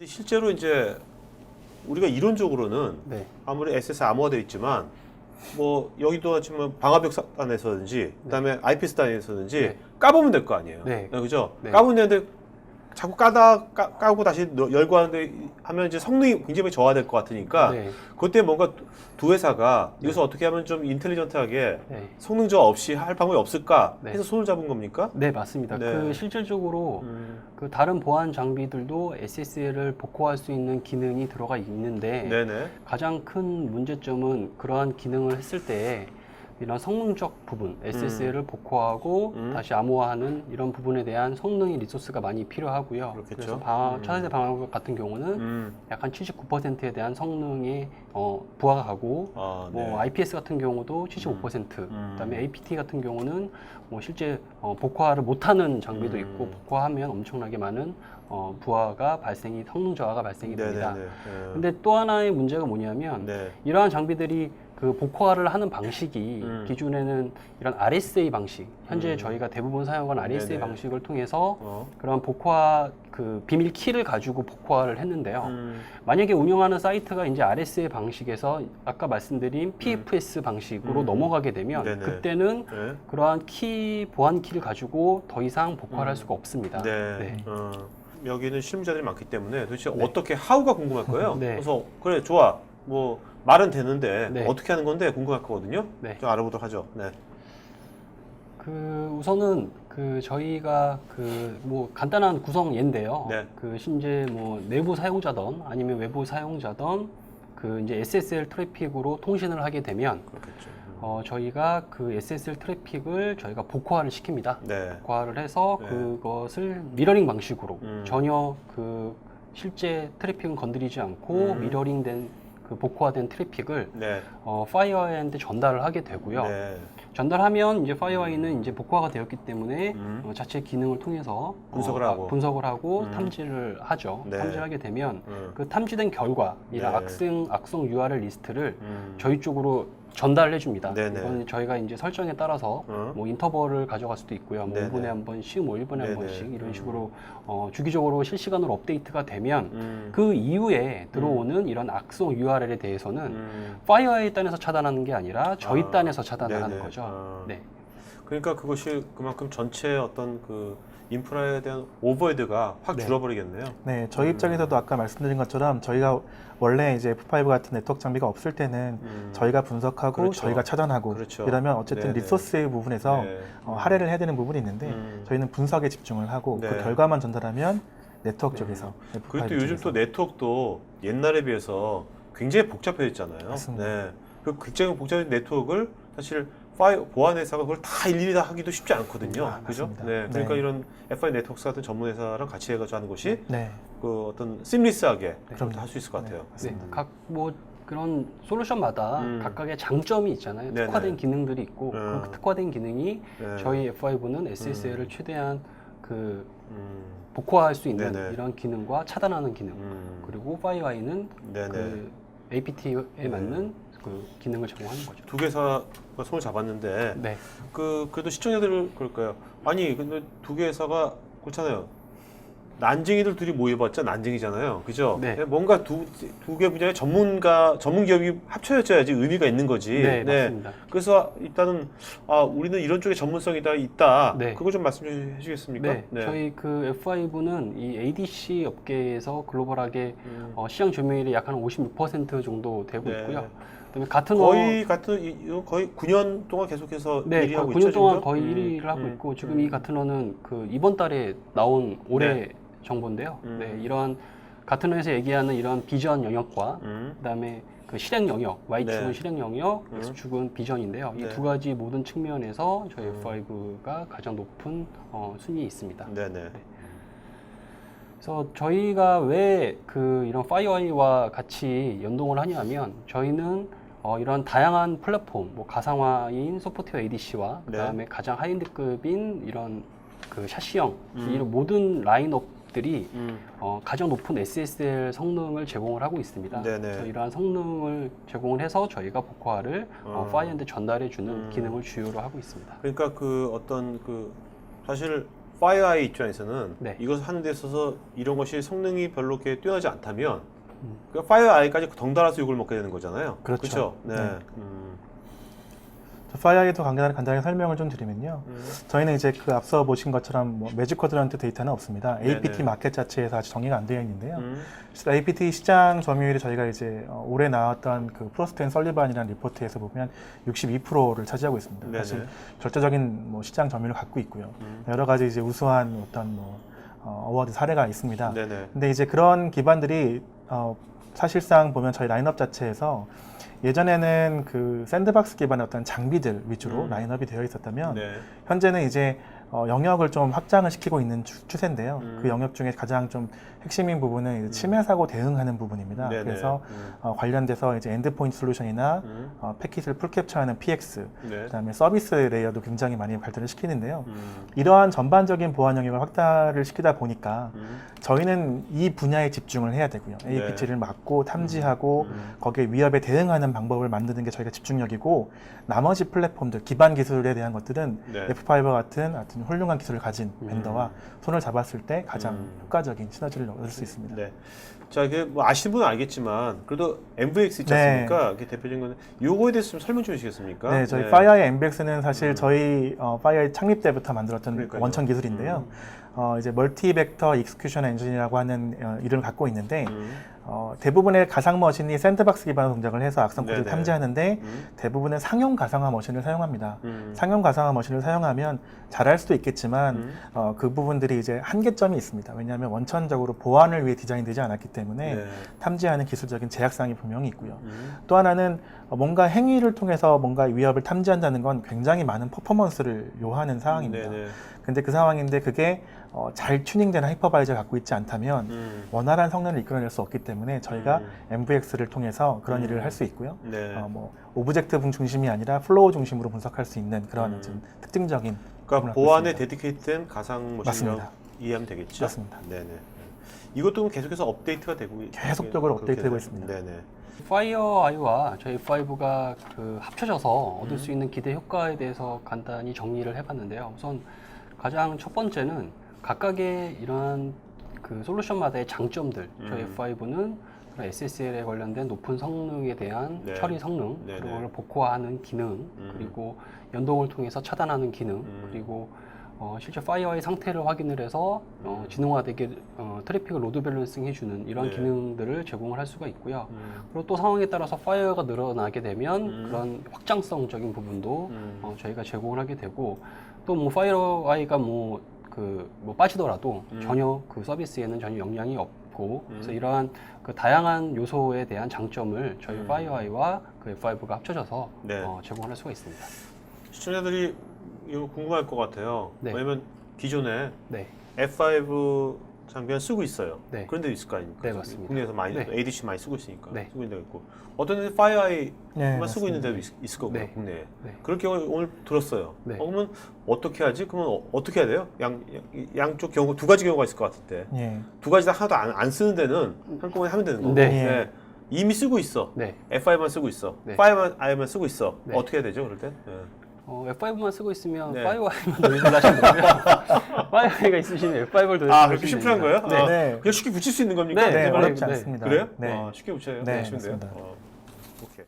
실제로 이제 우리가 이론적으로는 네. 아무리 SS 암호화되어 있지만 뭐 여기도 지금 방화벽 단에서든지 그다음에 IPS 단에서든지 네. 까보면 될 거 아니에요. 네. 그죠? 네. 까보면 되는데 자꾸 까고 다시 열고 하면 이제 성능이 굉장히 저하될 것 같으니까 네. 그것 때문에 뭔가 두 회사가 이것을 어떻게 하면 좀 인텔리전트하게 네. 성능 저하 없이 할 방법이 없을까 네. 해서 손을 잡은 겁니까? 네, 맞습니다. 네. 그 실질적으로 그 다른 보안 장비들도 SSL을 복호할 수 있는 기능이 들어가 있는데 네네. 가장 큰 문제점은 그러한 기능을 했을 때 이런 성능적 부분, SSL을 복호하고 다시 암호화하는 이런 부분에 대한 성능의 리소스가 많이 필요하고요. 그렇겠죠. 그래서 차세대 방화벽 같은 경우는 약간 79%에 대한 성능의 부하가 가고 뭐 IPS 같은 경우도 75%, 그다음에 APT 같은 경우는 뭐 실제 복화를 못하는 장비도 있고 복화하면 엄청나게 많은 부하가 성능 저하가 발생이 됩니다. 근데 또 하나의 문제가 뭐냐면 이러한 장비들이 그 복화를 하는 방식이 기존에는 이런 RSA 방식, 현재 저희가 대부분 사용하는 RSA 방식을 통해서 그런 복화 그 비밀 키를 가지고 복화를 했는데요. 만약에 운영하는 사이트가 이제 RSA 방식에서 아까 말씀드린 PFS 방식으로 넘어가게 되면 그때는 그러한 보안 키를 가지고 더 이상 복화를 할 수가 없습니다. 네. 여기는 실무자들이 많기 때문에 도대체 네. 어떻게 하우가 궁금할 거예요. 네. 그래서 그래 좋아 뭐 말은 되는데 네. 어떻게 하는 건데 궁금할 거거든요. 네. 좀 알아보도록 하죠. 네. 우선은 저희가 뭐 간단한 구성 예인데요. 네. 실제 뭐 내부 사용자든 아니면 외부 사용자든 이제 SSL 트래픽으로 통신을 하게 되면 그렇겠죠. 저희가 그 SSL 트래픽을 저희가 복화를 시킵니다. 네. 복화를 해서 네. 그것을 미러링 방식으로 전혀 실제 트래픽은 건드리지 않고 미러링된 복화된 트래픽을 네. 파이어와이한테 전달을 하게 되고요. 네. 전달하면 이제 파이어와이는 이제 복화가 되었기 때문에 자체 기능을 통해서 분석을 하고 탐지를 하죠. 네. 탐지를 하게 되면 그 탐지된 결과, 이런 악성 URL 리스트를 저희 쪽으로 전달해 줍니다. 이건 저희가 이제 설정에 따라서 뭐 인터벌을 가져갈 수도 있고요. 뭐 5분에 한 번씩, 뭐 1분에 한 번씩 이런 식으로 주기적으로 실시간으로 업데이트가 되면 그 이후에 들어오는 이런 악성 URL에 대해서는 파이어웨이 단에서 차단하는 게 아니라 저희 단에서 차단을 하는 거죠. 네. 그러니까 그것이 그만큼 전체 어떤 그 인프라에 대한 오버헤드가 확 줄어버리겠네요. 네, 저희 입장에서도 아까 말씀드린 것처럼 저희가 원래 이제 F5 같은 네트워크 장비가 없을 때는 저희가 분석하고 그렇죠. 저희가 차단하고 이러면 어쨌든 리소스의 부분에서 할애를 해야 되는 부분이 있는데 저희는 분석에 집중을 하고 그 결과만 전달하면 네트워크 쪽에서 그리고 또 요즘 또 네트워크도 옛날에 비해서 굉장히 복잡해졌잖아요. 맞습니다. 네. 그 굉장히 복잡한 네트워크를 사실 보안 회사가 그걸 다 일일이 다 하기도 쉽지 않거든요. 그죠? 맞습니다. 네. 그러니까 네. 이런 F5 네트워크 같은 전문 회사랑 같이 해가지고 하는 것이 네. 그 어떤 심리스하게 그럼요. 할 수 있을 것 같아요. 네, 뭐 그런 솔루션마다 각각의 장점이 있잖아요. 네네. 특화된 기능들이 있고 그 특화된 기능이 저희 F5는 SSL을 최대한 복화할 수 있는 네네. 이런 기능과 차단하는 기능, 그리고 파이어와이는 그 APT에 맞는 그 기능을 제공하는 거죠. 두 개사가 손을 잡았는데 네. 그래도 시청자들 그럴까요? 아니 근데 두 개 회사가 그렇잖아요. 난쟁이들 둘이 모여봤자 난쟁이잖아요. 그죠? 네. 뭔가 두 개 분야의 전문 기업이 합쳐져야지 의미가 있는 거지. 네, 맞습니다. 그래서 일단은 우리는 이런 쪽에 전문성이 있다. 네. 그거 좀 말씀 좀 해주시겠습니까? 네. 저희 F5는 이 ADC 업계에서 글로벌하게 시장 점유율이 약 한 56% 정도 되고 있고요. 그다음에 거의 9년 동안 계속해서 1위 하고 9년 있죠, 동안 지금? 거의 1위를 하고 있고 지금 이 가트너는 이번 달에 나온 올해 정보인데요. 네, 이러한 가트너에서 얘기하는 이런 비전 영역과 그다음에 그 실행 영역, Y축은 실행 영역, X축은 비전인데요. 이 두 가지 모든 측면에서 저희 F5가 가장 높은 순위에 있습니다. 네네. 그래서 저희가 왜 이런 파이어와이와 같이 연동을 하냐면 저희는 이런 다양한 플랫폼, 뭐 가상화인 소프트웨어 ADC와 그다음에 가장 하이엔드급인 이런 샤시형 이런 모든 라인업들이 가장 높은 SSL 성능을 제공을 하고 있습니다. 그래서 이러한 성능을 제공을 해서 저희가 복화를 파이어한테 전달해 주는 기능을 주요로 하고 있습니다. 그러니까 사실 파이어아이 입장에서는 네. 이것을 하는 데 있어서 이런 것이 성능이 별로 이렇게 뛰어나지 않다면 그 파이어아이까지 덩달아서 욕을 먹게 되는 거잖아요. 그렇죠. 네. 네. 파이어아이도 간단하게 설명을 좀 드리면요. 저희는 이제 그 앞서 보신 것처럼 뭐 매직 쿼드런트 데이터는 없습니다. APT 네네. 마켓 자체에서 아직 정의가 안 되어 있는데요. 그래서 APT 시장 점유율이 저희가 이제 올해 나왔던 그 프로스트 앤 설리반이라는 리포트에서 보면 62%를 차지하고 있습니다. 네네. 사실 절대적인 뭐 시장 점유율을 갖고 있고요. 여러 가지 이제 우수한 어떤 뭐 어워드 사례가 있습니다. 네네. 근데 이제 그런 기반들이 사실상 보면 저희 라인업 자체에서 예전에는 그 샌드박스 기반의 어떤 장비들 위주로 라인업이 되어 있었다면 네. 현재는 이제 영역을 좀 확장을 시키고 있는 추세인데요. 그 영역 중에 가장 좀 핵심인 부분은 이제 침해 사고 대응하는 부분입니다. 네네. 그래서 관련돼서 이제 엔드포인트 솔루션이나 패킷을 풀캡처하는 PX, 네. 그다음에 서비스 레이어도 굉장히 많이 발전을 시키는데요. 이러한 전반적인 보안 영역을 확대를 시키다 보니까 저희는 이 분야에 집중을 해야 되고요. APT를 막고 탐지하고 거기에 위협에 대응하는 방법을 만드는 게 저희가 집중력이고 나머지 플랫폼들, 기반 기술에 대한 것들은 네. F5 같은 하여튼 훌륭한 기술을 가진 벤더와 손을 잡았을 때 가장 효과적인 시너지를 얻을 수 있습니다. 네. 자, 이게 뭐 아시는 분은 알겠지만 그래도 MVX 있지 네. 않습니까? 이게 대표적인 건데 요거에 대해서 좀 설명 좀 해주시겠습니까? 네, 저희 파이어의 MVX는 사실 저희 파이어의 창립 때부터 만들었던 그러니까요. 원천 기술인데요. 이제 멀티 벡터 익스큐션 엔진이라고 하는 이름을 갖고 있는데 대부분의 가상 머신이 샌드박스 기반으로 동작을 해서 악성 코드를 네네. 탐지하는데 대부분은 상용 가상화 머신을 사용합니다. 상용 가상화 머신을 사용하면 잘할 수도 있겠지만 그 부분들이 이제 한계점이 있습니다. 왜냐하면 원천적으로 보안을 위해 디자인되지 않았기 때문에 네. 탐지하는 기술적인 제약사항이 분명히 있고요. 또 하나는 뭔가 행위를 통해서 뭔가 위협을 탐지한다는 건 굉장히 많은 퍼포먼스를 요하는 사항입니다. 네네. 근데 그 상황인데 그게 잘 튜닝된 하이퍼바이저를 갖고 있지 않다면 원활한 성능을 이끌어낼 수 없기 때문에 저희가 MVX를 통해서 그런 일을 할 수 있고요. 네. 뭐 오브젝트 중심이 아니라 플로우 중심으로 분석할 수 있는 그런 좀 특징적인 그러니까 부분을 보안에 갖고 데디케이트된 가상 머신이라고 맞습니다. 이해하면 되겠죠? 맞습니다. 네네. 이것도 계속해서 업데이트가 되고 계속적으로 그렇게 업데이트되고 되죠. 있습니다. 네네. 파이어아이와 저희 F5가 그 합쳐져서 얻을 수 있는 기대 효과에 대해서 간단히 정리를 해봤는데요. 우선 가장 첫 번째는 각각의 이러한 그 솔루션마다의 장점들. 저희 F5는 SSL에 관련된 높은 성능에 대한 네. 처리 성능, 네네. 그리고 그걸 복호하는 기능, 그리고 연동을 통해서 차단하는 기능, 그리고 실제 파이어의 상태를 확인을 해서 진동화되게 트래픽을 로드 밸런싱 해주는 이런 네. 기능들을 제공을 할 수가 있고요. 그리고 또 상황에 따라서 파이어가 늘어나게 되면 그런 확장성적인 부분도 저희가 제공을 하게 되고 또 뭐 파이어아이가 뭐 빠지더라도 전혀 그 서비스에는 전혀 영향이 없고 그래서 이러한 그 다양한 요소에 대한 장점을 저희 파이어아이와 그 F5가 합쳐져서 네. 제공을 할 수가 있습니다. 시청자들이 이거 궁금할 것 같아요. 네. 왜냐면 기존에 네. F5 장비를 쓰고 있어요. 네. 그런 데 있을 거 아닙니까? 네, 맞습니다. 국내에서 많이 네. ADC 많이 쓰고 있으니까 네. 쓰고 있는 데 있고 어떤 데는 파이어아이만 네, 쓰고 있는 맞습니다. 데도 있을 거고요. 네. 국내에. 네. 그럴 경우 오늘 들었어요. 네. 그러면 어떻게 하지? 그러면 어떻게 해야 돼요? 양쪽 경우 두 가지 경우가 있을 것 같은데 예. 두 가지 다 하나도 안 쓰는 데는 한꺼번에 하면 되는 거고 네. 이미 쓰고 있어. 네. F5만 쓰고 있어. 네. 파이어아이만 쓰고 있어. 네. 어떻게 해야 되죠? 그럴 때? F5만 쓰고 있으면 네. 파이어아이만 도입을 하시면 되고요. 파이어아이가 있으시면 F5를 도입을 아, 하시면 그렇게 심플한 거예요? 네. 아, 네. 그냥 쉽게 붙일 수 있는 겁니까? 네, 네, 네, 어렵지 네. 않습니다. 그래요? 네. 쉽게 붙여요. 네, 붙이면 돼요. 맞습니다. 오케이.